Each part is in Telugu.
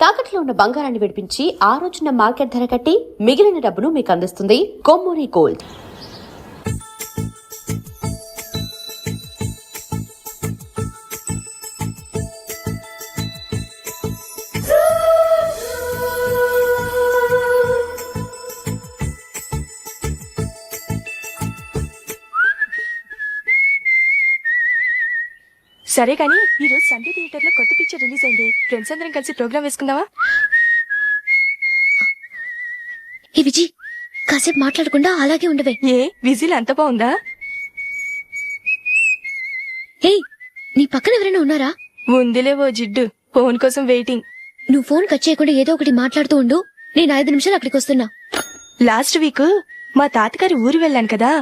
తాకట్లో ఉన్న బంగారాన్ని విడిపించి ఆ రోజున మార్కెట్ ధర కట్టి మిగిలిన డబ్బును మీకు అందిస్తుంది కొమ్మూరి గోల్డ్. సరే కానీ ఈ రోజు సండే థియేటర్ లో కొత్త పిక్చర్ రిలీజ్ అయింది. ఫ్రెండ్స్ అందరం కలిసి ప్రోగ్రామ్ వేసుకుందామా? ఏ విజి, కాసేపు మాట్లాడకుండా అలాగే ఉండవే. ఏ విజిల్ అంత బాగుందా? ఏ నీ పక్కన ఎవరైనా ఉన్నారా? ఉందిలే ఓ జిడ్డు, ఫోన్ కోసం వెయిటింగ్. నువ్వు ఫోన్ కట్ చేయకుండా ఏదో ఒకటి మాట్లాడుతూ ఉండు. నేను 5 నిమిషాలు అక్కడికి వస్తున్నా. లాస్ట్ వీక్ మా తాతగారి ఊరు వెళ్ళాను కదా.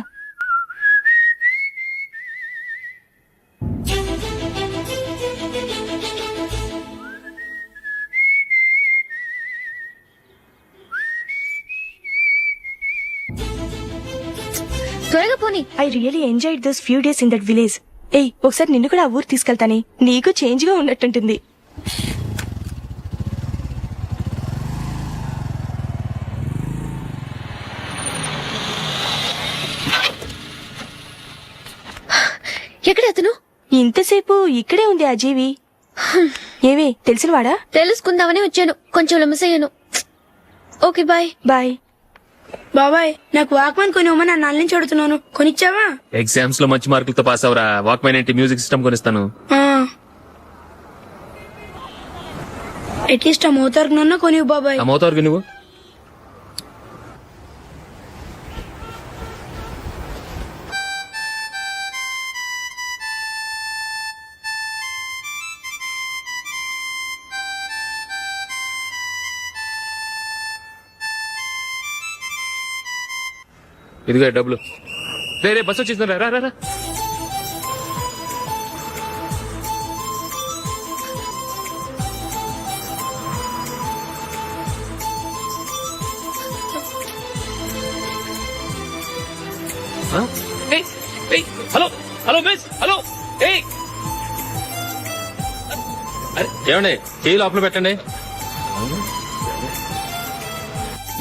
త్వరగా పోనీ. I really enjoyed those few days in that village. ఏయ్, ఒకసారి నిన్ను కూడా ఆ ఊరు తీసుకెళ్తానే, నీకు చేంజ్ గా ఉన్నట్టుంటుంది. ఎక్కడ అతను? ఇంతసేపు ఇక్కడే ఉంది ఆ జీవి. ఏవే తెలిసినవాడా? తెలుసుకుందామని వచ్చాను, కొంచెం లమసయ్యాను. Okay bye. బాయ్. బాబాయ్, నాకు వాక్మాన్ కొనివ్వమని నా నాన్న నుంచి అడుగుతున్నాను, కొనిచ్చావా? ఎగ్జామ్స్ లో మంచి మార్కులతో పాస్ అవరా. వాక్మెన్ ఏంటి, మ్యూజిక్ సిస్టమ్ కొనిస్తాను. అట్లీస్ట్ ఆ మోతార్కు నన్న కొనివ్వు బాబాయ్. ఆ మోతారుగా నువ్వు ఇదిగా డబ్బులు. రే బస్ వచ్చేసింది, రా రా రా. Hello hello miss, hello. ఏమండి, టీ లోపల పెట్టండి.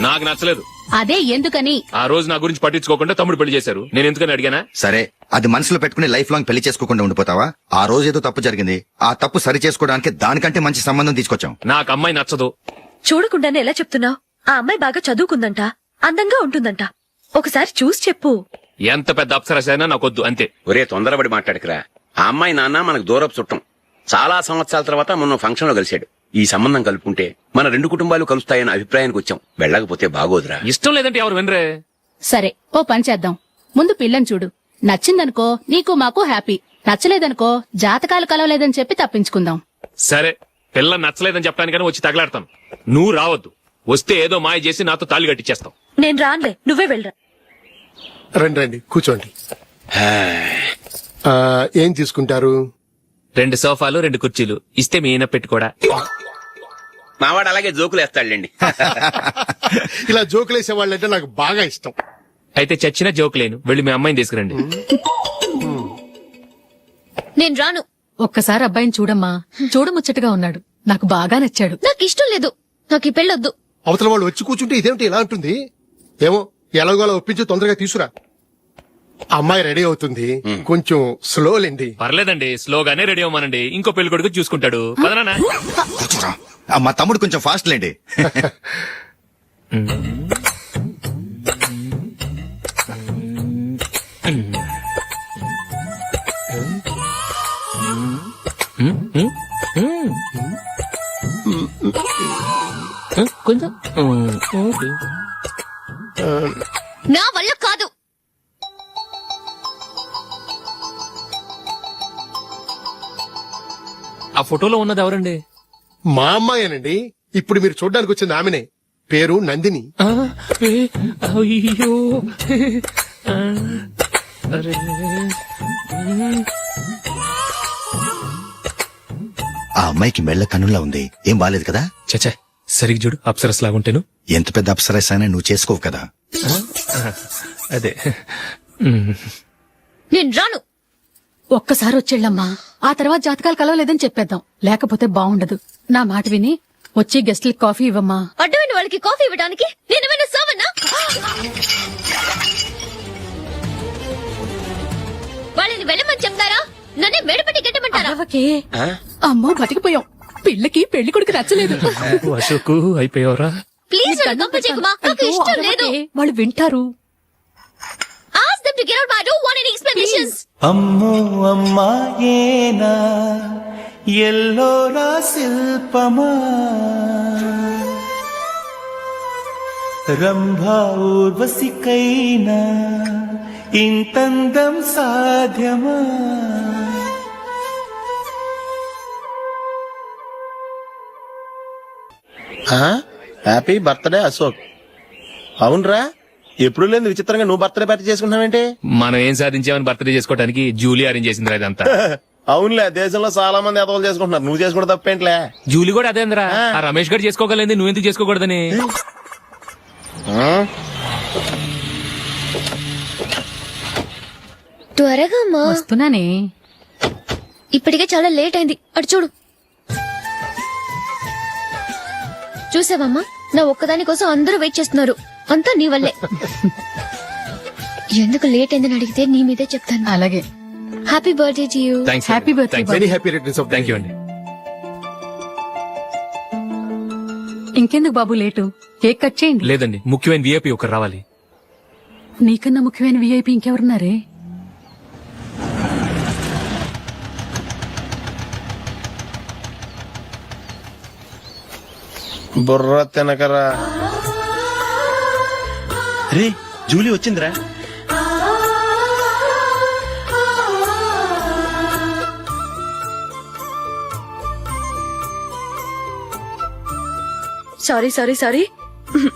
నాకు నచ్చలేదు. అదే ఎందుకని? ఆ రోజు నా గురించి పట్టించుకోకుండా తమ్ముడు పెళ్లి చేశారు. నేను ఎందుకని అడిగానా? సరే, అది మనసులో పెట్టుకుని లైఫ్ లాంగ్ పెళ్లి చేసుకోకుండా ఉండిపోతావా? ఆ రోజు ఏదో తప్పు జరిగింది, ఆ తప్పు సరి చేసుకోవడానికి దానికంటే మంచి సంబంధం తీసుకొచ్చాం. నాకు అమ్మాయి నచ్చదు. చూడకుండానే ఎలా చెప్తున్నావు? ఆ అమ్మాయి బాగా చదువుకుందంట, అందంగా ఉంటుందంట. ఒకసారి చూసి చెప్పు. ఎంత పెద్ద అప్సరసైనా నాకొద్దు, అంతే. ఒరే, తొందరపడి మాట్లాడకురా. ఆ అమ్మాయి నాన్న మనకు దూరపు చుట్టం. చాలా సంవత్సరాల తర్వాత మొన్న ఫంక్షన్ లో కలిశాడు. ఈ సంబంధం కలుపుకుంటే మన 2 కుటుంబాలు కలుస్తాయన్న అభిప్రాయానికి వచ్చాం. వెళ్ళకపోతే బాగోదురా. ఇష్టం లేదంటే ఎవరు వినరే. సరే, ఓ పని చేద్దాం. ముందు పిల్లని చూడు. నచ్చిందనుకో నీకు మాకు హ్యాపీ, నచ్చలేదనుకో జాతకాలు కలవలేదని చెప్పి తప్పించుకుందాం. సరే, పిల్ల నచ్చలేదని చెప్పడానికని వచ్చి తగలాడతాను. నువ్వు రావద్దు. వస్తే ఏదో మాయ చేసి నాతో తాళి కట్టించేస్తావు. నేను రానులే, నువ్వే వెళ్ళరా. రండి రండి, కూర్చోండి. ఏం తీసుకుంటారు? 2 సోఫాలు 2 కుర్చీలు ఇస్తే మీ ఈయన పెట్టుకోడా. మావాడు అలాగే జోకులు వేస్తాడులేండి. ఇలా జోకులేసే వాళ్ళంటే నాకు బాగా ఇష్టం. అయితే చచ్చిన జోక్ లేను. వెళ్ళి మీ అమ్మాయిని తీసుకురండి. నేను రాను. ఒక్కసారి అబ్బాయిని చూడమ్మా, చూడముచ్చటగా ఉన్నాడు. నాకు బాగా నచ్చాడు. నాకు ఇష్టం లేదు, నాకు ఈ పెళ్ళొద్దు. అవతల వాళ్ళు వచ్చి కూర్చుంటే ఇదేమిటి ఇలా ఉంటుంది? ఏమో, ఎలాగోలా ఒప్పించి తొందరగా తీసురా. అమ్మాయి రెడీ అవుతుంది, కొంచెం స్లో లేండి. పర్లేదండి, స్లోగానే రెడీ అవ్వమానండి. ఇంకో పెళ్లి కొడుకు చూసుకుంటాడు. పదనా. కూర్చోరా. మా తమ్ముడు కొంచెం ఫాస్ట్ లేండి. కొంచెం నా వల్ల కాదు. ఆ ఫోటోలో ఉన్నది ఎవరండి? మా అమ్మాయేనండి. ఇప్పుడు మీరు చూడ్డానికి వచ్చింది ఆమెనే. పేరు నందిని. అయ్యో, ఆ అమ్మాయికి మెళ్ళ కన్నులా ఉంది. ఏం బాలేదు కదా? చచ్చా, సరిగ్గా చూడు, అప్సరస్ లాగుంటేను. ఎంత పెద్ద అప్సరస్ అయినా నువ్వు చేసుకోవు కదా. అదే. నేను రాను. ఒక్కసారి వచ్చేళ్ళమ్మా, ఆ తర్వాత జాతకాలు కలవలేదని చెప్పేద్దాం. లేకపోతే బాగుండదు. నా మాట విని వచ్చి గెస్ట్లకి కాఫీ ఇవ్వమ్మా. అడ్డమైన వాళ్ళకి కాఫీ ఇవ్వడానికి నేనేమైనా సోమన్నా? వాళ్ళని వెళ్ళమని చెప్తారా? నన్నే మేడపట్టి గెట్టమంటారా? అరవకే. అమ్మో బతికిపోయాం. పిల్లకి పెళ్లి కొడుకు నచ్చలేదు. అశోక్ అయిపోయావరా? ప్లీజ్ కంప చేయకుమా, నాకు ఇష్టం లేదు. వాళ్ళు వింటారు. Ask them to get out. I don't want any explanations. అమ్మో అమ్మాయేనా ఎల్లోరా శిల్పమా రంభా ఊర్వశికైనా ఇంతందం సాధ్యమా. Happy birthday Ashok. అవునరా, ఎప్పుడు లేదు విచిత్రంగా నువ్వు బర్త్డే పార్టీ చేసుకుంటున్నావేంటి? మనం ఏం సాధించామని బర్త్డే చేసుకోవడానికి జూలీ అరేంజ్ చేసిందిరా ఇదంతా. అవునులే, దేశంలో చాలా మంది ఎదవలు చేసుకుంటున్నారు, నువ్వు చేసుకోవడం తప్పేంట్లే. జూలీ కూడా అదేంద్రా, ఆ రమేష్ గారు చేసుకోగలేదు, నువ్వెందుకు చేసుకోకూడదని. త్వరగా అమ్మా, వస్తున్నానే. ఇప్పటికే చాలా లేట్ అయింది. అటు చూడు. చూసావమ్మా, నా ఒక్కదాని కోసం అందరూ వెయిట్ చేస్తున్నారు. అంతా నీ వల్లే. ఎందుకు లేట్ అయిందని అడిగితే నీ మీదే చెప్తాను. అలాగే. Happy birthday to you. Happy birthday. Very happy returns of thank you అండి. ఇంకెందుకు బాబు లేటు? కేక్ కట్ చేయండి. లేదండి, ముఖ్యమైన విఐపి ఒకరు రావాలి. నీకన్నా ముఖ్యమైన విఐపి ఇంకెవరున్నారే? బుర్ర తినకరా. రే జూలీ వచ్చిందిరా. Sorry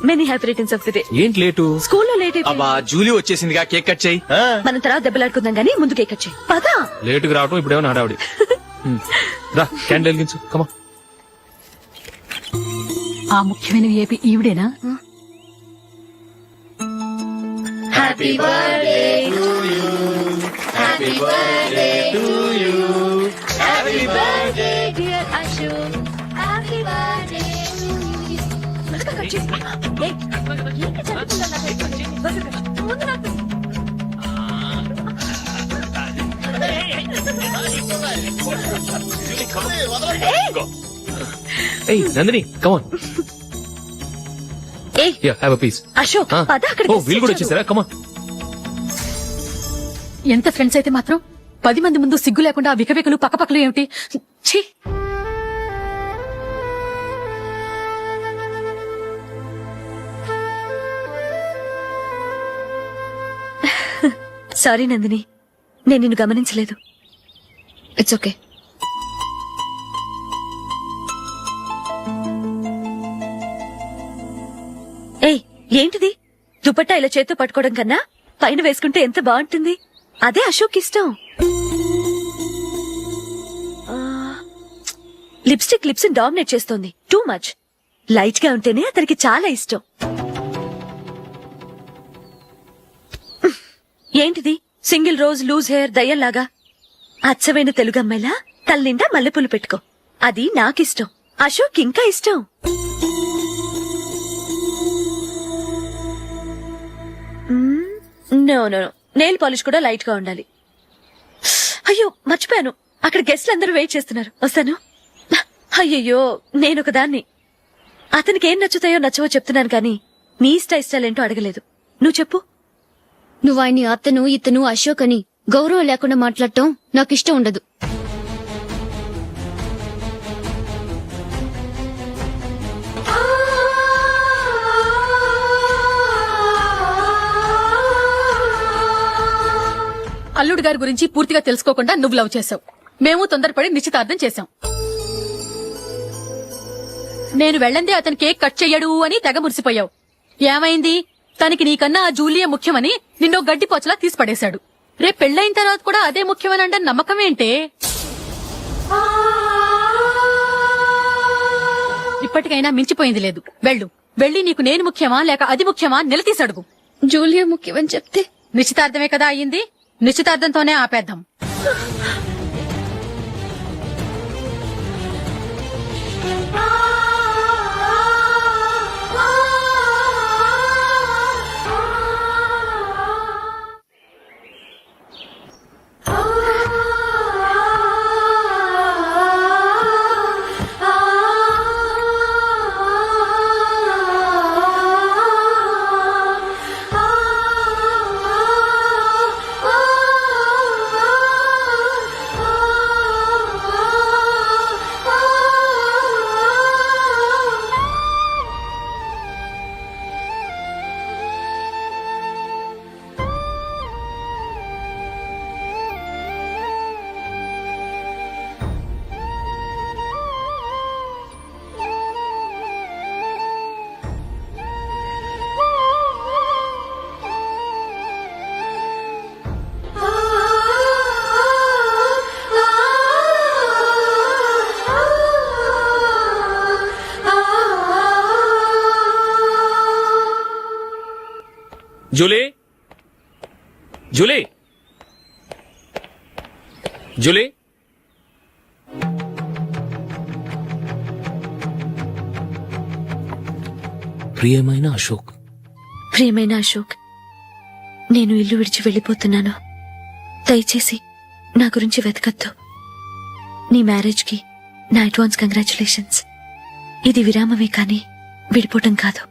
many happy returns of the day. ఏంటి లేటు? స్కూల్లో లేట్ అయిపోయింది. అబ్బా జూలీ వచ్చేసిందిగా, కేక్ కట్ చేయి. మనం తర్వాత దెబ్బలాడుకుందాం గానీ ముందు కేక్ వచ్చాయి. పదా లేటుగా రావటం ఇప్పుడేమో హడావుడి. రా క్యాండిల్ వెలిగించు, కమా. ఆ ముఖ్యమైన విఐపి ఈవిడేనా? Happy birthday to you. Happy birthday to you. Happy birthday dear Ashok. Happy birthday to you. ఏయ్ నందిని, కమాన్. ఏయ్ హ్యావ్ ఎ పీస్. అశోక్, పద అక్కడికి. ఓ వీళ్ళు కూడా వచ్చేసారా? కమాన్. ఎంత ఫ్రెండ్స్ అయితే మాత్రం 10 మంది ముందు సిగ్గు లేకుండా వికవికలు పక్కపక్కలు ఏమిటి? ఛీ! సారీ నందిని, నేను నిన్ను గమనించలేదు. It's okay. ఏయ్ ఏంటిది? దుపట్టా ఇలా చేత్తో పట్టుకోవడం కన్నా పైన వేసుకుంటే ఎంత బాగుంటుంది. అదే అశోక్ ఇష్టం. లిప్స్టిక్ లిప్స్ డామినేట్ చేస్తోంది. Too much. లైట్ గా ఉంటేనే అతనికి చాలా ఇష్టం. ఏంటిది? సింగిల్ రోజ్ లూజ్ హెయిర్ దయ్యంలాగా. అచ్చమైన తెలుగు అమ్మాయిలా తల్లిండా మల్లెపూలు పెట్టుకో. అది నాకిష్టం. అశోక్ ఇంకా ఇష్టం. No no no, nail polish కూడా లైట్ గా ఉండాలి. అయ్యో మర్చిపోయాను, అక్కడ గెస్ట్లు అందరూ వెయిట్ చేస్తున్నారు. వస్తాను. అయ్యయ్యో, నేనొక దాన్ని. అతనికి ఏం నచ్చుతాయో నచ్చవో చెప్తున్నాను కానీ నీ ఇష్టాలేంటో అడగలేదు. నువ్వు చెప్పు. నువ్వు ఆయన్ని అతను ఇతను అశోక్ అని గౌరవం లేకుండా మాట్లాడటం నాకు ఇష్టం ఉండదు. అల్లుడు గారి గురించి పూర్తిగా తెలుసుకోకుండా నువ్వు లవ్ చేసావు. మేము తొందరపడి నిశ్చితార్థం చేశాం. నేను వెళ్ళందే అతను కేక్ కట్ చెయ్యడు అని తెగ మురిసిపోయావు. ఏమైంది? తనకి నీకన్నా ఆ జూలియే ముఖ్యమని నిన్నో గడ్డి పోచలా తీసి పడేశాడు. రేపు పెళ్ళైన తర్వాత కూడా అదే ముఖ్యమని అంటే నమ్మకం ఏంటే? ఇప్పటికైనా మించిపోయింది లేదు. వెళ్ళి నీకు నేను ముఖ్యమా లేక అది ముఖ్యమా నిలదీసి అడుగు. జూలియా ముఖ్యమని చెప్తే నిశ్చితార్థమే కదా అయ్యింది. నిశ్చితార్థంతోనే ఆపేద్దాం. జూలీ జూలీ జూలీ ప్రియమైన అశోక్, ప్రియమైన అశోక్, నేను ఇల్లు విడిచి వెళ్ళిపోతున్నాను. దయచేసి నా గురించి వెతకద్దు. నీ మ్యారేజ్కి నా అడ్వాన్స్ కంగ్రాచులేషన్స్. ఇది విరామమే కానీ విడిపోవటం కాదు.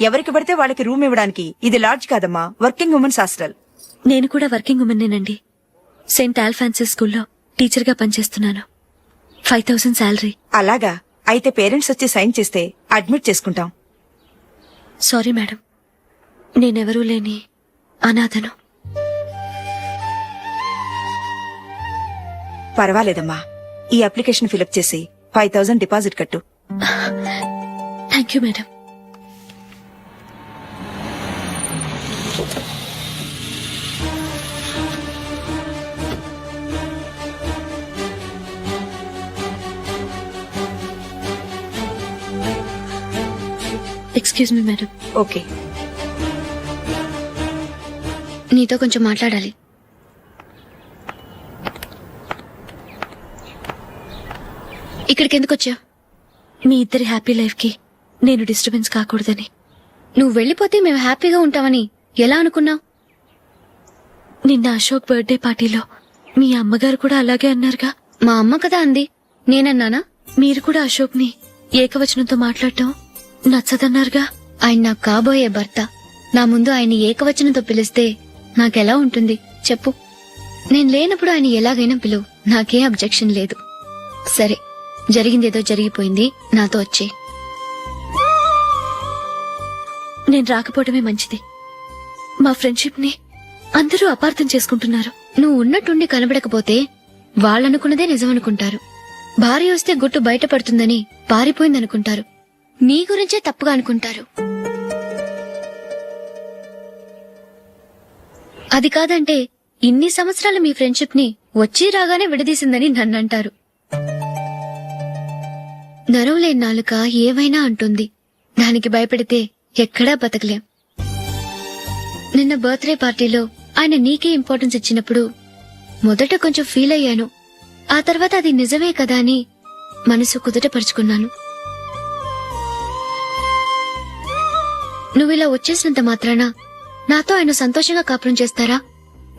ఎవరికి పడితే వాళ్ళకి రూమ్ ఇవ్వడానికి ఇది లాడ్జ్ కాదమ్మా, వర్కింగ్ ఉమెన్స్ హాస్టల్. నేను కూడా వర్కింగ్ ఉమెన్నేనండి. సెయింట్ ఆల్ఫాన్సిస్ స్కూల్లో టీచర్గా పనిచేస్తున్నాను. 5,000 శాలరీ. అలాగా? అయితే పేరెంట్స్ వచ్చి సైన్ చేస్తే అడ్మిట్ చేసుకుంటాం. సారీ మేడం, నేనెవరూ లేని అనాథను. పర్వాలేదమ్మా, ఈ అప్లికేషన్ ఫిలప్ చేసి 5,000 డిపాజిట్ కట్టు. Thank you madam. Excuse me madam. Okay. నీతో కొంచెం మాట్లాడాలి. ఇక్కడికి ఎందుకు వచ్చావు? మీ ఇద్దరి హ్యాపీ లైఫ్ కి నేను డిస్టర్బెన్స్ కాకూడదని. నువ్వు వెళ్ళిపోతే మేము హ్యాపీగా ఉంటామని ఎలా అనుకున్నావు? నిన్న అశోక్ బర్త్డే పార్టీలో మీ అమ్మగారు కూడా అలాగే అన్నారుగా. మా అమ్మ కదా అంది, నేనన్నానా? మీరు కూడా అశోక్ ని ఏకవచనంతో మాట్లాడటం నచ్చదన్నారుగా. ఆయన నాకు కాబోయే భర్త. నా ముందు ఆయన ఏకవచనంతో పిలిస్తే నాకెలా ఉంటుంది చెప్పు? నేను లేనప్పుడు ఆయన ఎలాగైనా పిలువు, నాకే అబ్జెక్షన్ లేదు. సరే, జరిగిందేదో జరిగిపోయింది, నాతో వచ్చే. నేను రాకపోవడమే మంచిది. మా ఫ్రెండ్షిప్ ని అందరూ అపార్థం చేసుకుంటున్నారు. నువ్వు ఉన్నట్టుండి కనబడకపోతే వాళ్ళనుకున్నదే నిజమనుకుంటారు. భార్య వస్తే గుట్టు బయటపడుతుందని పారిపోయిందనుకుంటారు. నీ గురించే తప్పుగా అనుకుంటారు. అది కాదంటే ఇన్ని సంవత్సరాలు మీ ఫ్రెండ్షిప్ ని వచ్చి రాగానే విడదీసిందని నన్నంటారు. నరవలేని నాలుక ఏవైనా అంటుంది. దానికి భయపడితే ఎక్కడా బతకలేం. నిన్న బర్త్డే పార్టీలో ఆయన నీకే ఇంపార్టెన్స్ ఇచ్చినప్పుడు మొదట కొంచెం ఫీల్ అయ్యాను. ఆ తర్వాత అది నిజమే కదా అని మనసు కుదుటపరుచుకున్నాను. నువ్విలా వచ్చేసినంత మాత్రాన నాతో ఆయన సంతోషంగా కాపురం చేస్తారా?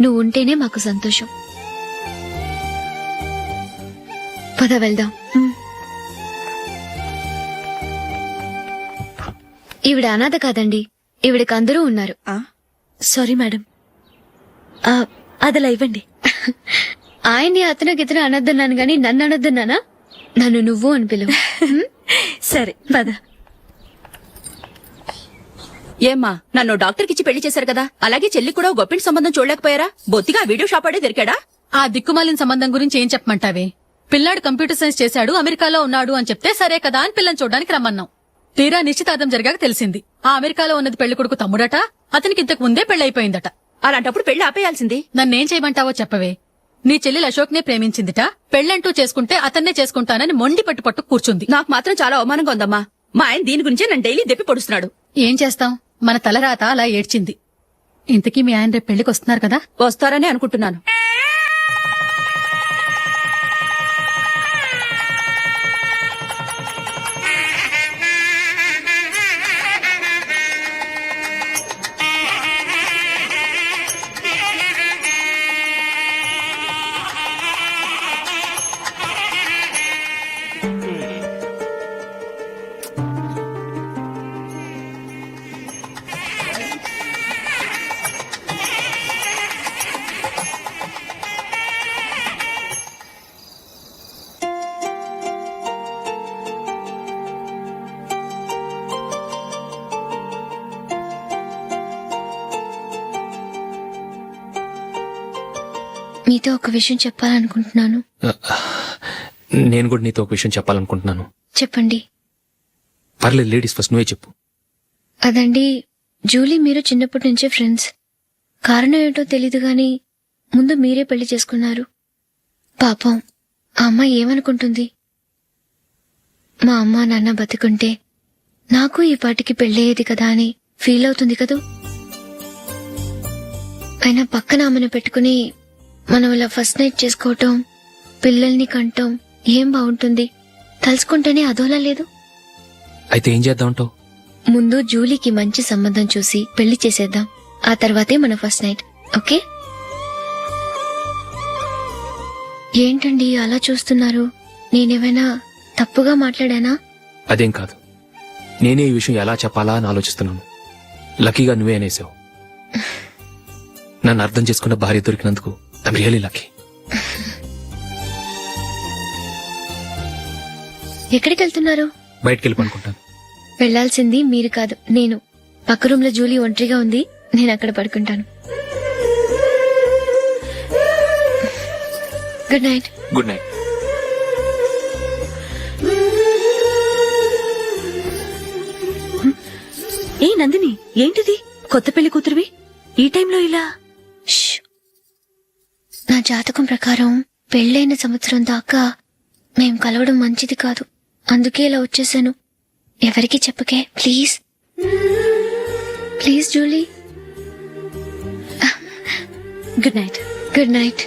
నువ్వు ఉంటేనే మాకు సంతోషం. పద వెళ్దాం. ఈవిడ అనాథ కాదండి, ఈవిడకి అందరూ ఉన్నారు. సారీ మేడం, అదలా ఇవ్వండి. ఆయన్ని అతను గితను అనొద్దన్నాను గాని నన్ను అనొద్దన్నానా? నన్ను నువ్వు అని పిలువు. సరే పద. ఏమ్మా, నన్ను డాక్టర్కిచ్చి పెళ్లి చేశారు కదా, అలాగే చెల్లి కూడా గొప్పింటి సంబంధం చూడలేకపోయారా? బొత్తిగా వీడియో షాప్ ఆడే దొరికాడా? ఆ దిక్కుమాలిన సంబంధం గురించి ఏం చెప్పమంటావే? పిల్లాడు కంప్యూటర్ సైన్స్ చేశాడు, అమెరికాలో ఉన్నాడు అని చెప్తే సరే కదా అని పిల్లని చూడడానికి రమ్మన్నాం. తీరా నిశ్చితార్థం జరిగాక తెలిసింది ఆ అమెరికాలో ఉన్నది పెళ్లి కొడుకు తమ్ముడట, అతనికి ఇంతకు ముందే పెళ్లయిపోయిందట. అలాంటప్పుడు పెళ్లి ఆపేయాల్సింది. నన్నేం చేయమంటావో చెప్పవే? నీ చెల్లెలు అశోక్ నే ప్రేమించిందిట, పెళ్లంటూ చేసుకుంటే అతన్నే చేసుకుంటానని మొండి పట్టు కూర్చుంది. నాకు మాత్రం చాలా అవమానంగా ఉందమ్మా. మా ఆయన దీని గురించే నన్ను డైలీ దెప్పి పొడుస్తున్నాడు. ఏం చేస్తాం, మన తలరాత అలా ఏడ్చింది. ఇంతకీ మీ ఆయన రేపు పెళ్లికి వస్తున్నారు కదా? వస్తారని అనుకుంటున్నాను. మీతో ఒక విషయం చెప్పాలనుకుంటున్నాను. నేను కూడా నీతో ఒక విషయం చెప్పాలనుకుంటున్నాను. చెప్పండి. పర్లేదు, లేడీస్ ఫస్ట్, నువ్వే చెప్పు. అదండి, జూలీ మీరు చిన్నప్పటి నుంచే ఫ్రెండ్స్. కారణం ఏంటో తెలీదు గాని ముందు మీరే పెళ్లి చేసుకున్నారు. పాపం ఆ అమ్మాయి ఏమనుకుంటుంది? మా అమ్మ నాన్న బతికుంటే నాకు ఈ పాటికి పెళ్ళయ్యేది కదా అని ఫీల్ అవుతుంది కదూ. అయినా పక్కన ఆమెను పెట్టుకుని మనం ఇలా ఫస్ట్ నైట్ చేసుకోవటం, పిల్లల్ని కంటం ఏం బాగుంటుంది? తలుచుకుంటేనే అదోలా లేదు. అయితే ఏం చేద్దామంటావు? ముందు జూలీకి మంచి సంబంధం చూసి పెళ్లి చేసేద్దాం. ఆ తర్వాతే మన ఫస్ట్ నైట్. ఓకే? ఏంటండి అలా చూస్తున్నారు? నేనేమైనా తప్పుగా మాట్లాడానా? అదేం కాదు, నేనే ఈ విషయం ఎలా చెప్పాలా అని ఆలోచిస్తున్నాను. లక్కీగా నువ్వే అనేసావు. నన్ను అర్థం చేసుకున్న భార్య దొరికినందుకు ఐమ్ రియలీ లక్కీ. ఎక్కడికి వెళ్తున్నారు? బయటికి వెళ్ళి పడుకుంటాను. వెళ్లాల్సింది మీరు కాదు, నేను. పక్క రూమ్ లో జూలీ ఒంటరిగా ఉంది, నేను అక్కడ పడుకుంటాను. Good night. Good night. ఏ నందిని, ఏంటిది? కొత్త పెళ్లి కూతురువి ఈ టైంలో ఇలా? ష్. నా జాతకం ప్రకారం పెళ్ళైన సంవత్సరం దాకా మేం కలవడం మంచిది కాదు. అందుకే ఇలా వచ్చేసాను. ఎవరికి చెప్పకే please. Please Julie. Good night. Good night.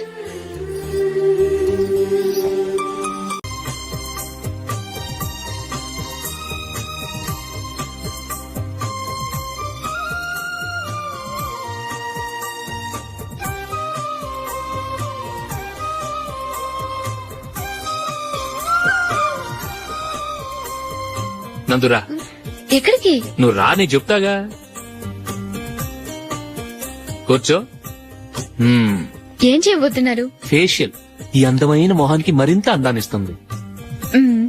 నందురా. ఎక్కడికి? నువ్వు రా, నేను చెప్తాగా. కూర్చో. ఏం చేయబోతున్నారు? ఫేషియల్ ఈ అందమైన మొహానికి మరింత అందాన్నిస్తుంది. మ్మ్.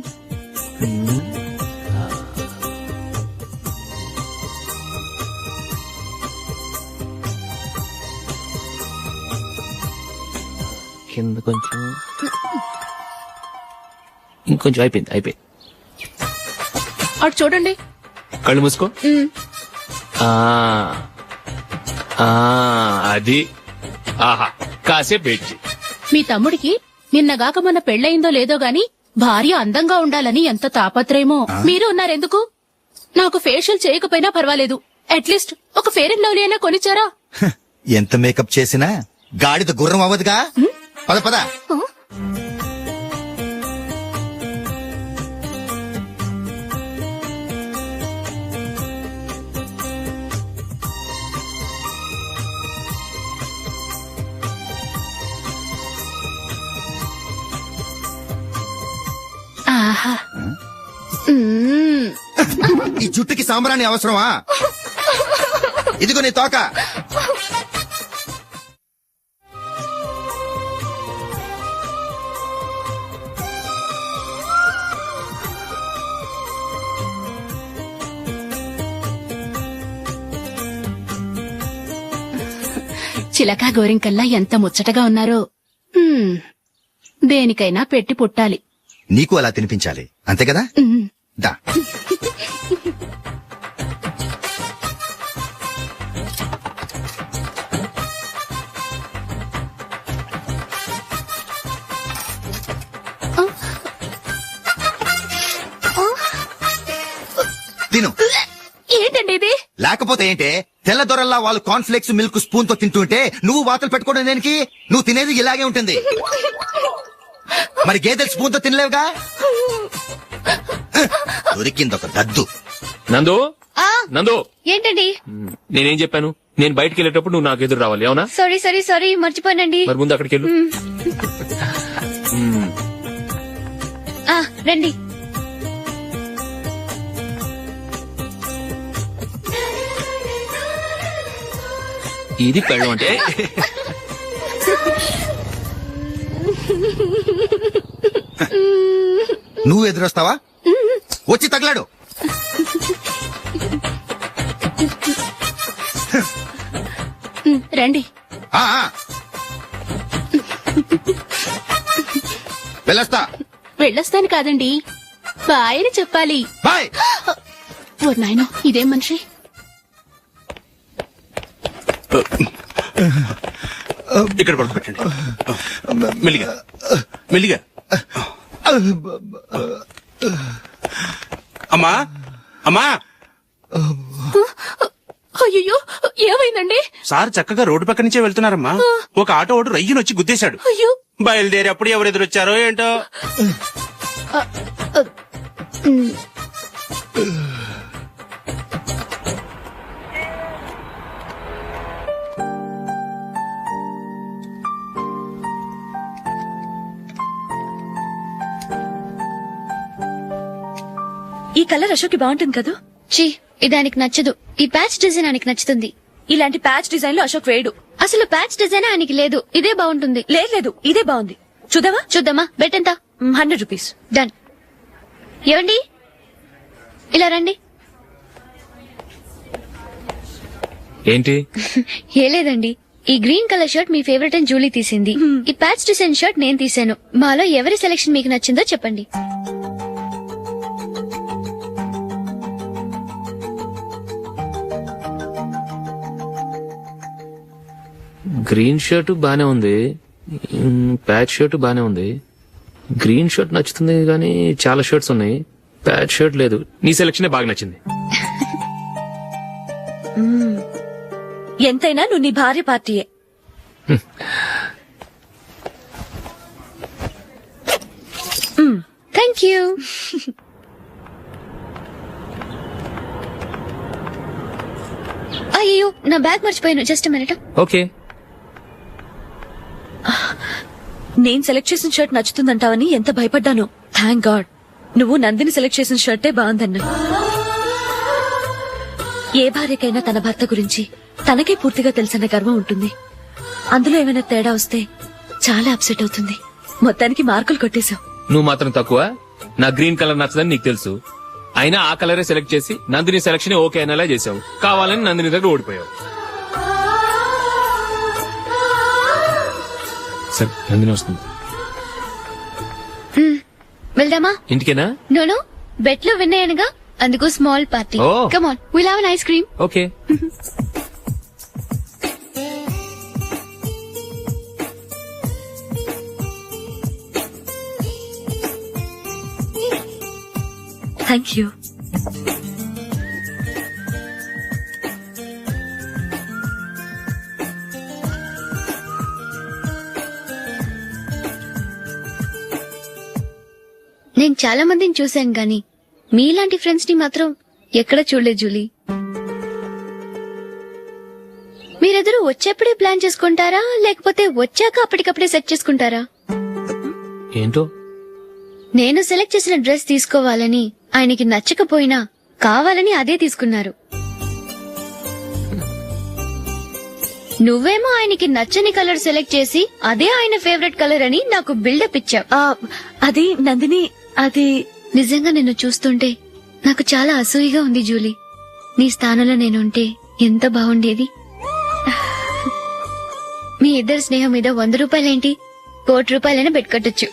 కింద కొంచెం, ఇంకొంచెం. అయిపోయింది. అటు చూడండి. కళ్ళు మూసుకో. అది. ఆహా, కాసేపు వెయిట్ చెయ్. మీ తమ్ముడికి నిన్నగాక మొన్న పెళ్ళయిందో లేదో గాని భార్య అందంగా ఉండాలని ఎంత తాపత్రయమో. మీరు ఉన్నారెందుకు? నాకు ఫేషియల్ చేయకపోయినా పర్వాలేదు, అట్లీస్ట్ ఒక ఫేర్ అండ్ లవ్లీ అయినా కొనిచ్చారా? ఎంత మేకప్ చేసినా గాడిద గుర్రం అవ్వదుగా. పద పద. ఆహా. ఈ జుట్టుకి సాంబ్రాణి అవసరమా? ఇదిగో నీ తోక. చిలకా గోరింకల్లా ఎంత ముచ్చటగా ఉన్నారో. దేనికైనా పెట్టి పుట్టాలి. నీకు అలా తినిపించాలి, అంతే కదా? దా. తిను. ఏంటండి ఇది? లేకపోతే ఏంటే, తెల్ల దొరల్లా వాళ్ళు కార్న్ఫ్లేక్స్ మిల్క్ స్పూన్ తో తింటుంటే నువ్వు వాతలు పెట్టుకోవడం దేనికి? నువ్వు తినేది ఇలాగే ఉంటుంది. మరి గేదెలు స్పూన్ తో తినలేవుగా. దొరికింది ఒక దద్దు. నందు. నందు. ఏంటండి? నేనేం చెప్పాను? నేను బయటికి వెళ్ళేటప్పుడు నువ్వు నాకు ఎదురు రావాలి, అవునా? సారీ మర్చిపోయానండి. మరి ముందు అక్కడికి వెళ్ళు. రండి. ఇది పెళ్ళం అంటే. నువ్వు ఎదురొస్తావా? వచ్చి తగలాడు. రండి. ఆ వెళ్ళొస్తా. వెళ్ళొస్తాను కాదండి, బాయ్ అని చెప్పాలి. బాయ్. ఓ నాయనో, ఇదేం మనిషి. ఇక్కడ పడుకోబెట్టండి. మెల్లిగా మెల్లిగా. అమ్మా అమ్మా, అయ్యో, ఏమైందండి? సార్ చక్కగా రోడ్డు పక్క నుంచే వెళ్తున్నారమ్మా. ఒక ఆటో ఓడు రయ్యనొచ్చి గుద్దేశాడు. అయ్యో, బయలుదేరి అప్పుడు ఎవరు ఎదురొచ్చారో ఏంటో. ఈ కలర్ అశోక్ బాగుంటుంది కదా. చీ, ఇది ఆయనకి నచ్చదు. ఈ ప్యాచ్ డిజైన్ ఆయనకి నచ్చుతుంది. ఇలాంటి ప్యాచ్ డిజైన్ లో అశోక్ వేయడు. అసలు ప్యాచ్ డిజైన్ ఆయనకి లేదు. ఇదే బాగుంటుంది. లేదు, ఇదే బాగుంది. చూద్దామా? చూద్దామా. బెట్ ఎంత? 100 రూపీస్. డన్. ఏవండి, ఇలా రండి. ఏంటి? ఏ లేదండి, ఈ గ్రీన్ కలర్ షర్ట్ మీ ఫేవరెట్ అని జూలీ తీసింది. ఈ ప్యాచ్ డిజైన్ షర్ట్ నేను తీసాను. మాలో ఎవరి సెలెక్షన్ మీకు నచ్చిందో చెప్పండి. గ్రీన్ షర్ట్ బానే ఉంది, ప్యాచ్ షర్ట్ బానే ఉంది. గ్రీన్ షర్ట్ నచ్చుతుంది కానీ చాలా షర్ట్స్ ఉన్నాయి, ప్యాచ్ షర్ట్ లేదు. నీ సెలెక్షన్ బాగా నచ్చింది. ఎంతైనా నువ్వు నీ భార్య పార్టీయే. Thank you. అయ్యో, నా బ్యాగ్ మర్చిపోయాను. Just minute. ఓకే. నేను సెలెక్ట్ చేసిన షర్ట్ నచ్చుతుందంటావని ఎంత భయపడ్డాను. థ్యాంక్ గాడ్ నువ్వు నందిని సెలెక్ట్ చేసిన షర్టే బాగుందన్నా. ఏ భార్యకైనా తన భర్త గురించి తనకే పూర్తిగా తెలుసన్న గర్వం ఉంటుంది. అందులో ఏమైనా తేడా వస్తే చాలా అప్సెట్ అవుతుంది. మొత్తానికి మార్కులు కొట్టేశావు. నువ్వు మాత్రం తక్కువ. నా గ్రీన్ కలర్ నచ్చదని నీకు తెలుసు, అయినా ఆ కలరే సెలెక్ట్ చేసి నందిని సెలెక్షన్ ఓకే అనేలా చేసావు. కావాలని నందిని దగ్గర ఓడిపోయావు. సరే, నందిని వస్తుంది. వెళ్దామా? ఇంటికేనా? నోను, బెట్ లో విన్నాయనగా, అందుకు small party. Oh. Come on, will have an ice cream. Okay. Thank you. నేను చాలా మందిని చూశాను గాని మీలాంటి ఫ్రెండ్స్ ని మాత్రం ఎక్కడ చూడలేదు జూలీ. మీరెదరూ వచ్చేప్పుడే ప్లాన్ చేసుకుంటారా, లేకపోతే వచ్చాక అప్పటికప్పుడే సెట్ చేసుకుంటారా? ఏంటో? నేను సెలెక్ట్ చేసిన డ్రెస్ తీసుకోవాలని ఆయనకి నచ్చకపోయినా కావాలని అదే తీసుకున్నారు. నువ్వేమో ఆయనకి నచ్చని కలర్ సెలెక్ట్ చేసి అదే ఆయన ఫేవరెట్ కలర్ అని నాకు బిల్డప్ ఇచ్చావు. అది నందిని, అది నిజంగా నిన్ను చూస్తుంటే నాకు చాలా అసూయగా ఉంది జూలీ. నీ స్థానంలో నేనుంటే ఎంత బాగుండేది. మీ ఇద్దరు స్నేహం మీద 100 రూపాయలేంటి, 1 కోటి రూపాయలైనా పెట్టుకట్టొచ్చు.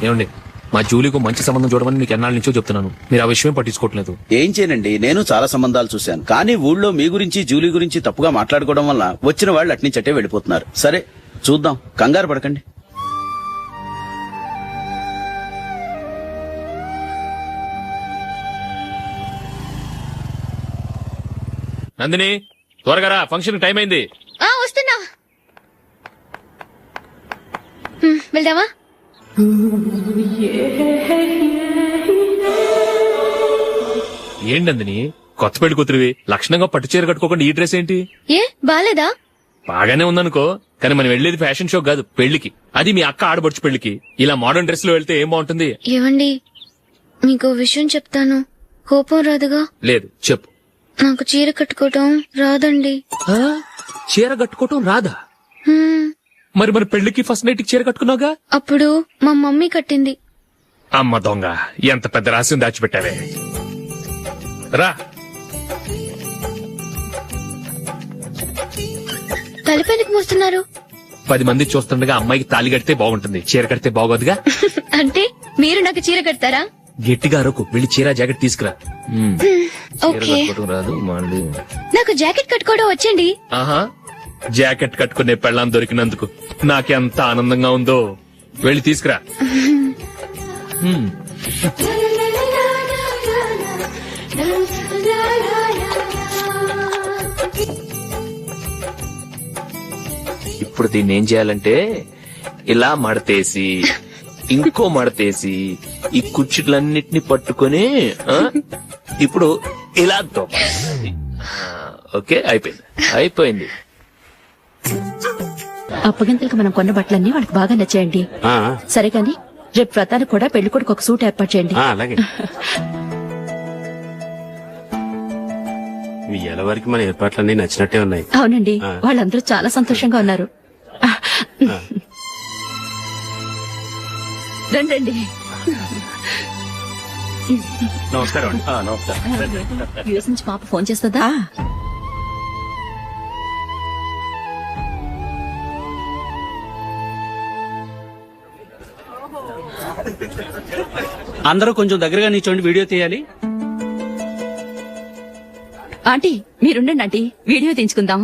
ఏమండి, మా జూలీకు మంచి సంబంధం చూడమని మీకు ఎన్నాళ్ళ నుంచో చెప్తున్నాను, మీరు ఆ విషయం పట్టించుకోవట్లేదు. ఏం చేయనండి, నేను చాలా సంబంధాలు చూశాను. కానీ ఊళ్ళో మీ గురించి జూలీ గురించి తప్పుగా మాట్లాడుకోవడం వల్ల వచ్చిన వాళ్ళు అట్నుంచటే వెళ్ళిపోతున్నారు. సరే చూద్దాం, కంగారు పడకండి. నందిని, త్వరగా రా, ఫంక్షన్ టైం అయింది. వస్తున్నా. వెళ్దామా? ఏంటి నందిని, కొత్త పెళ్లి కూతురివి, లక్షణంగా పట్టు చీర కట్టుకోకుండా ఈ డ్రెస్ ఏంటి? ఏ బాలేదా? బాగానే ఉందనుకో, కానీ మనం వెళ్లేది ఫ్యాషన్ షో కాదు, పెళ్లికి. అది మీ అక్క ఆడబడుచు పెళ్లికి. ఇలా మోడర్న్ డ్రెస్ లో వెళ్తే ఏం బాగుంటుంది? ఏవండి, మీకు విషయం చెప్తాను, కోపం రాదుగా? లేదు, చెప్పు. నాకు చీర కట్టుకోవటం రాదండి. చీర కట్టుకోవటం రాదా? మరి మన పెళ్లికి ఫస్ట్ నైట్ చీర కట్టుకున్నావుగా? అప్పుడు మా మమ్మీ కట్టింది. అమ్మ దొంగ, ఎంత పెద్ద రహస్యం దాచిపెట్టావే. రా, తలపెందుకు మోస్తున్నారు? 10 మంది చూస్తుండగా అమ్మాయికి తాళి కడితే బాగుంటుంది, చీర కడితే బాగోదుగా. అంటే మీరు నాకు చీర కడతారా? గట్టిగా అరకు, వెళ్ళి చీర జాకెట్ తీసుకురా. చీర ఓకే. కట్టుకోవడం రాదు మళ్ళీ. నాకు జాకెట్ కట్టుకోవడం వచ్చండి. ఆహా, జాకెట్ కట్టుకునే పెళ్ళాం దొరికినందుకు నాకెంత ఆనందంగా ఉందో. వెళ్ళి తీసుకురా. ఇప్పుడు దీన్ని ఏం చేయాలంటే ఇలా మడతేసి ఇంకో మడతేసి ఈ కుర్చీలన్నిటిని పట్టుకొని ఇప్పుడు ఇలా దొక్కాలి. ఓకే, అయిపోయింది. అప్పగింతలకు మనం కొన్న బట్టలన్నీ వాళ్ళకి బాగా నచ్చాయండి. సరే కాని రేపు వ్రతానికి కూడా పెళ్లి కొడుకు ఒక సూట్ ఏర్పాటు చేయండి. అలాగే. ఇయ్యాల వరకు మన ఏర్పాట్లన్నీ నచ్చినట్టే ఉన్నాయి. అవునండి, వాళ్ళందరూ చాలా సంతోషంగా ఉన్నారు. రండి. నమస్కారం. యూఎస్ నుంచి పాప ఫోన్ చేస్తుందా? అందరూ కొంచెం దగ్గరగా నిల్చోండి, వీడియో తీయాలి. ఆంటీ మీరుండండి ఆంటీ, వీడియో తీయించుకుందాం.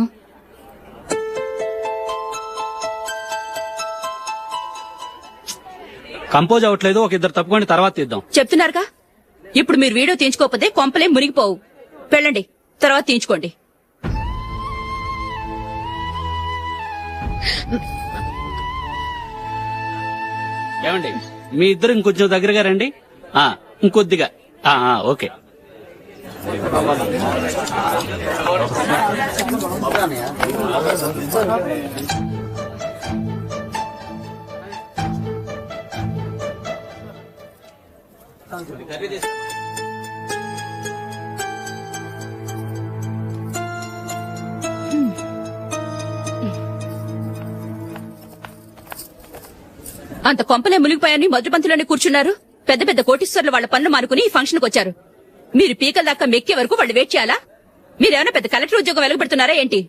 కంపోజ్ అవ్వట్లేదు, ఒక ఇద్దరు తప్పుకోండి, తర్వాత తీద్దాం. చెప్తున్నారుగా, ఇప్పుడు మీరు వీడియో తీయించుకోకపోతే కొంపలే మునిగిపోవు. వెళ్ళండి, తర్వాత తీయించుకోండి. ఏమండి, మీ ఇద్దరు ఇంకొంచెం దగ్గరగా రండి. ఇంకొద్దిగా. ఓకే. అంత కొంపలే మునిగిపోయాని మొదటి పంతులోనే కూర్చున్నారు. పెద్ద పెద్ద కోటీశ్వర్లు వాళ్ళ పనులు మానుకుని ఈ ఫంక్షన్ కు వచ్చారు. మీరు పీకల దాకా మెక్కే వరకు వాళ్ళు వెయిట్ చేయాలా? మీరేమైనా పెద్ద కలెక్టర్ ఉద్యోగం వెలగబెడుతున్నారా ఏంటి?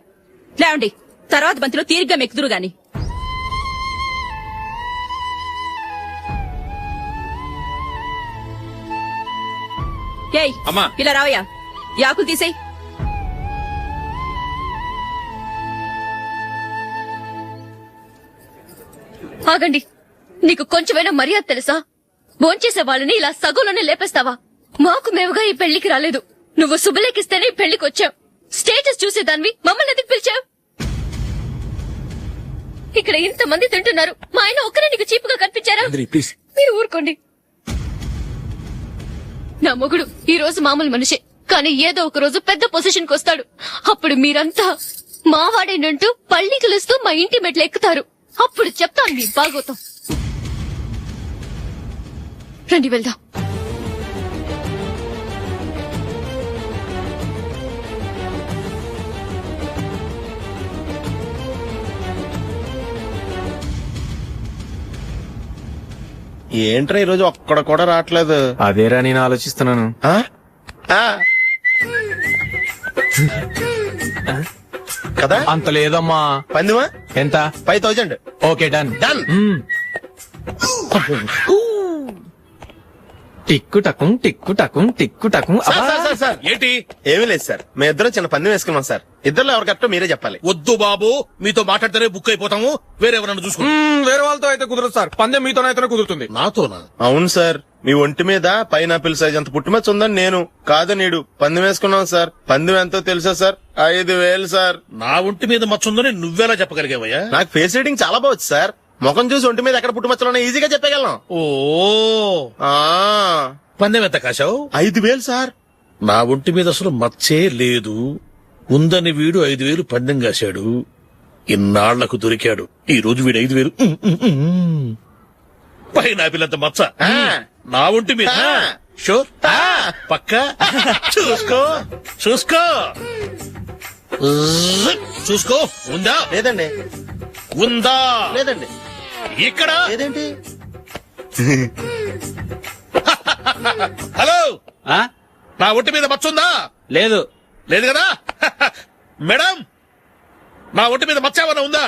లేవండి, తర్వాత బంతిలో తీరిగ్గా మెక్కుదురు గాని. ఏయ్, ఇలా రావయ్యా, యాకులు తీసేయ్. ఆగండి, నీకు కొంచెమైనా మర్యాద తెలుసా? భోంచేసే వాళ్ళని ఇలా సగంలోనే లేపేస్తావా? మాకు మేముగా ఈ పెళ్లికి రాలేదు. నువ్వు శుభలేఖిస్తేనే ఈ పెళ్లికి వచ్చావు. స్టేటస్ చూసేదానివి మమ్మల్ని ఎందుకు పిలిచావు? ఇక్కడ ఇంతమంది తింటున్నారు, మా ఆయన ఒక్కరే నీకు చీపుగా కనిపించారా? మీరు ఊరుకోండి. నా మొగుడు ఈ రోజు మామూలు మనిషే, కానీ ఏదో ఒక రోజు పెద్ద పొజిషన్ కు వస్తాడు. అప్పుడు మీరంతా మావాడేనంటూ పళ్ళి కలుస్తూ మా ఇంటి మెట్లు ఎక్కుతారు. అప్పుడు చెప్తాను మీ బాగోతాం. రండి వెళ్దాం. ఏంట్రా ఈరోజు ఒక్కడ కూడా రావట్లేదు? అదేరా నేను ఆలోచిస్తున్నాను. కదా అంత లేదమ్మా. పందిమా ఎంత? 5000. Okay, done. టిక్కు టకుం టిక్కు టకుం టిక్కు టకుం. సార్ ఏంటి? ఏమీ లేదు సార్, మేము ఇద్దరం చిన్న పందెం వేసుకున్నాం సార్. ఇద్దరు ఎవరు కరెక్టో మీరే చెప్పాలి. వద్దు బాబు, మీతో మాట్లాడితేనే బుక్ అయిపోతాము. వేరే ఎవరన్నా చూసుకుంటాం. వేరే వాళ్ళతో అయితే కుదరదు సార్, పందెం మీతోనైతేనే కుదురుతుంది. నాతోనా? అవును సార్, మీ ఒంటి మీద పైనాపిల్ సైజ్ అంత పుట్టుమచ్చ ఉందని నేను కాదు నీడు పందెం వేసుకున్నాం సార్. పందెం ఎంతో తెలుసా సార్? 5000 సార్. నా ఒంటి మీద మచ్చ ఉందని నువ్వెలా చెప్పగలిగావయ్యా? నాకు ఫేస్ రీడింగ్ చాలా బాగుంది సార్. ముఖం చూసి ఒంటి మీద ఎక్కడ పుట్టుమచ్చలో ఈజీగా చెప్పగలను. ఓ, పందెం ఎంత కాశావు? 5000 సార్. నా ఒంటి మీద అసలు మచ్చే లేదు. ఉందని వీడు 5000 పందెం కాశాడు. ఇన్నాళ్లకు దొరికాడు. ఈ రోజు వీడు 5000 పైనాపిలంత మచ్చ నా ఒంటి మీద. షూర్, పక్క చూసుకో చూసుకో చూసుకో. ఉందా? లేదండి. ఉందా? లేదండి. ఇక్కడ లేదేంటి? హలో, నా ఒంటి మీద మచ్చ ఉందా? లేదు. లేదు కదా? మేడం, నా ఒంటి మీద మచ్చ ఏమైనా ఉందా?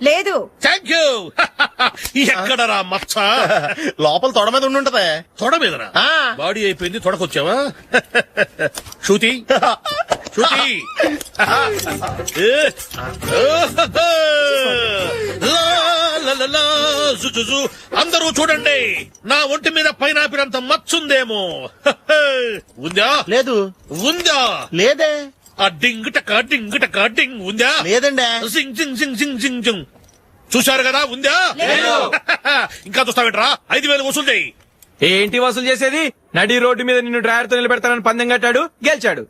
లేదు. Thank you. ఎక్కడరా మచ్చ? లోపల తొడ మీద ఉండుంటదే. తొడ మీదరా? బాడీ అయిపోయింది, తొడకొచ్చావా? శృతి శృతి. అందరూ చూడండి, నా ఒంటి మీద పైనాపిల్ అంత మచ్చుందేమో. ఉందా? లేదు. ఉందా? లేదే. ఆ డింగ్ టక డింగ్ టక డింగ్ ఉందా? లేదండి. సింగ్ సింగ్ సింగ్ సింగ్ సింగ్ సింగ్. చూశారు కదా, ఉందా? ఇంకా చూస్తావేట్రా? 5,000 వసూలు చేయి. ఏంటి వసూలు చేసేది? నడి రోడ్డు మీద నిన్ను డ్రైవర్ తో నిలబెడతానని పందెం కట్టాడు, గెలిచాడు.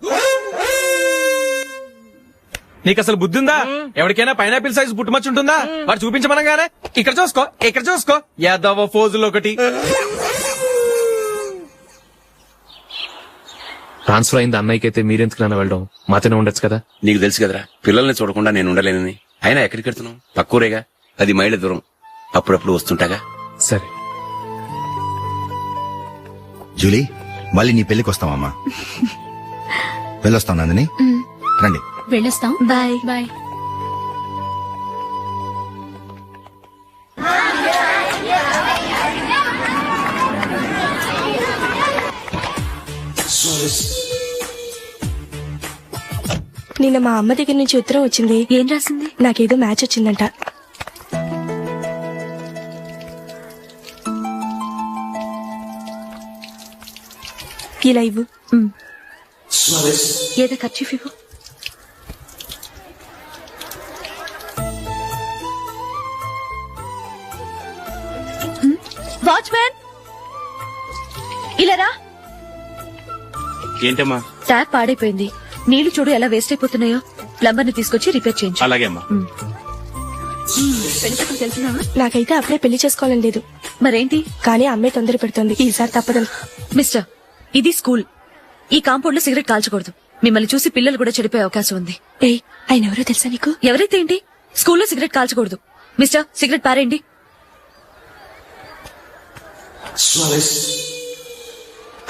నీకు అసలు బుద్ధి ఉందా? ఎవరికైనా పైనాపిల్ సైజ్ పుట్టుమచ్చు ఉంటుందా? వాడు చూపించమనగానే ఇక్కడ చూసుకో, ఇక్కడ చూసుకో, యాదవ ఫోజులు ఒకటి. ట్రాన్స్ఫర్ అయింది అన్నయ్యకి అయితే మీరెందుకు నాన్న వెళ్ళడం? మాతోనే ఉండొచ్చు కదా. నీకు తెలుసు కదరా, పిల్లల్ని చూడకుండా నేను ఉండలేనని. అయినా ఎక్కడికి వెళ్తున్నావు? పక్కూరేగా, 10 మైళ్ళ దూరం. అప్పుడప్పుడు వస్తుంటాగా. సరే జూలీ, మళ్ళీ నీ పెళ్లికి వస్తామమ్మా. వెళ్ళొస్తాం నందిని, రండి. వెళ్ళొస్తాం. Bye bye. నిన్న మా అమ్మ దగ్గర నుంచి ఉత్తరం వచ్చింది. ఏం రాసింది? నాకేదో మ్యాచ్ వచ్చిందంట. ఇలా ఇవ్వు. ఏదో ఖర్చు ఇవ్వు. వాచ్మ్యాన్, ఇలా రా. ఏంటమ్మా? ట్యాప్ పాడైపోయింది. నీళ్లు చూడు ఎలా వేస్ట్ అయిపోతున్నాయో. ప్లంబర్ ని తీసుకొచ్చి రిపేర్ చేయించు. అలాగే అమ్మా. నాకైతే అప్పుడే పెళ్లి చేసుకోవాలని లేదు. మరేంటి? కానీ అమ్మాయి తొందర పెడుతోంది. ఈసారి తప్పదని. మిస్టర్, ఇది స్కూల్. ఈ కాంపౌండ్ లో సిగరెట్ కాల్చకూడదు. మిమ్మల్ని చూసి పిల్లలు కూడా చెడిపోయే అవకాశం ఉంది. ఏయ్, ఆయన ఎవరో తెలుసా నీకు? ఎవరైతే ఏంటి, స్కూల్లో సిగరెట్ కాల్చకూడదు. మిస్టర్, సిగరెట్ పారేయండి.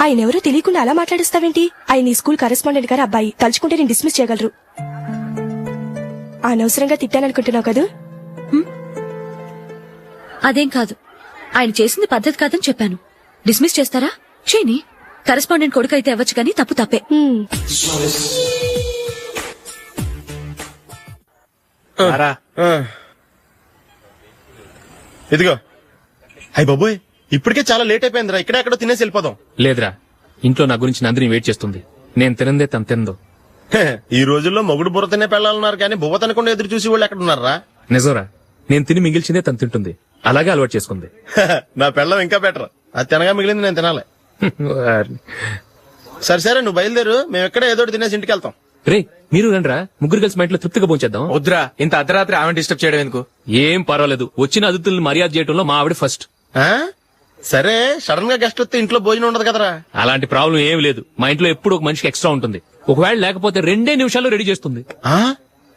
ఆయన ఎవరో తెలియకుండా అలా మాట్లాడిస్తావేంటి? ఆయన ఈ స్కూల్ కరెస్పాండెంట్ గారు అబ్బాయి. తలుచుకుంటే నేను డిస్మిస్ చేయగలరు. అనవసరంగా తిట్టాననుకుంటున్నావు కదా? అదేం కాదు, ఆయన చేసింది పద్ధతి కాదని చెప్పాను. డిస్మిస్ చేస్తారా? చేయని. కరెస్పాండెంట్ కొడుకు అయితే అవ్వచ్చు కానీ తప్పు తప్పే. ఇదిగో. అయ్య బాబోయ్, ఇప్పటికే చాలా లేట్ అయిపోయిందిరా. ఇక్కడెక్కడో తినేసి వెళ్ళిపోదాం. లేదురా, ఇంట్లో నా గురించి నందిని వెయిట్ చేస్తుంది. నేను తినందే తను తిందో. ఈ రోజుల్లో మొగుడు బుర్ర తినే పెళ్ళాలన్నారు కానీ బువ్వ తినకుండా ఎదురు చూసి వాళ్ళు ఎక్కడ ఉన్నారా? నిజంరా, నేను తిని మిగిల్చిందే తను తింటుంది. అలాగే అలవాటు చేసుకుంది. నా పెళ్ళం ఇంకా బెటర్. అది తినగా మిగిలింది నేను తినాలి. సరే సరే, నువ్వు బయలుదేరు. మేము ఎక్కడ ఏదో తినేసి ఇంటికి వెళ్తాం. రే, మీరు రండిరా, ముగ్గురు కలిసి మా ఇంట్లో తృప్తిగా పోంచేద్దాం. వద్దురా, ఇంత అర్ధరాత్రి ఆమె డిస్టర్బ్ చేయడం ఎందుకు? ఏం పర్వాలేదు, వచ్చిన అతిథులను మర్యాద చేయడంలో మా ఆవిడ ఫస్ట్. సరే, సడన్ గా గెస్ట్ వస్తే ఇంట్లో భోజనం ఉండదు కదరా? అలాంటి ప్రాబ్లం ఏం లేదు. మా ఇంట్లో ఎప్పుడు ఒక మనిషికి ఎక్స్ట్రా ఉంటుంది. ఒకవేళ లేకపోతే 2 నిమిషాల్లో రెడీ చేస్తుంది.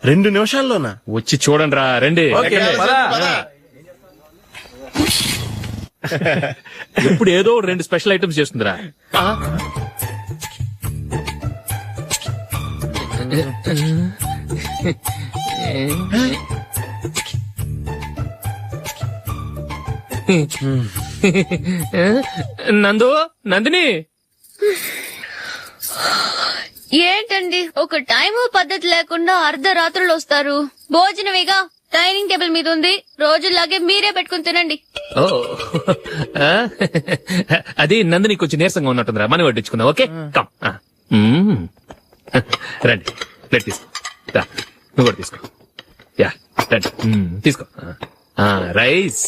2 నిమిషాల్లోనా? వచ్చి చూడండి రా, రండి. ఇప్పుడు ఏదో 2 స్పెషల్ ఐటమ్స్ చేస్తుందిరా. నందిని, ఏంటండి ఒక టైము పద్ధతి లేకుండా అర్ధరాత్రులు వస్తారు? భోజనమేగా డైనింగ్ టేబుల్ మీద ఉంది. రోజుల్లాగే మీరే పెట్టుకుని తినండి. ఓ, అది నందిని కొంచెం నీరసంగా ఉన్నట్టుందిరా, మనం వడ్డించుకుందాం. Okay, come. రండి, ప్లేట్ తీసుకో. నువ్వు కూడా తీసుకో. యా, రండి, తీసుకో. రైస్.